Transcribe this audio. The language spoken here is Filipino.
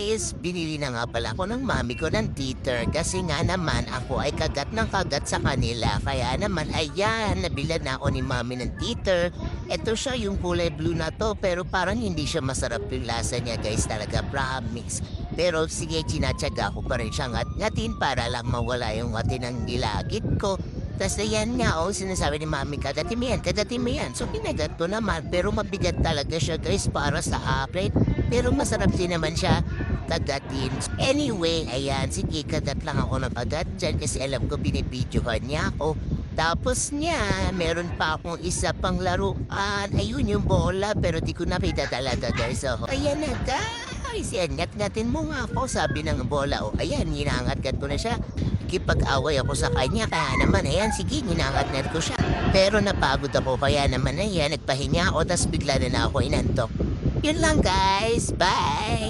guys, binili na nga pala ako ng mami ko ng teeter kasi nga naman ako ay kagat ng kagat sa kanila. Kaya naman ayan, nabilan na ako ni mami ng teeter. Ito siya yung kulay blue na to pero parang hindi siya masarap yung lasa niya guys talaga, promise. Pero sige, tinatsaga ko pa rin siyang ngatin para lang mawala yung ngati ng gilagid ko. Tapos ayan nga, sinasabi ni mami, kadatin mo yan, kadatin mo yan. So kinagat ko naman, pero mabigat talaga siya guys para sa akin. Pero masarap din naman siya kagatin. Anyway, ayan, sige, kagat lang ako ng kagat dyan kasi alam ko binibidyohan niya ako. Tapos niya, meron pa akong isa pang laruan. Ayun yung bola, pero di ko nakita talaga guys. So, ayan na guys, yan, ngat-ngatin mo nga ako, sabi ng bola. Ayan, hinangat-ngat ko na siya. Nakikipag-away ako sa kanya. Kaya naman, ayan, sige, ginangat-ngat ko siya. Pero napagod ako, kaya naman, ayan, nagpahinga ako, tas bigla na ako inantok. Yun lang, guys. Bye!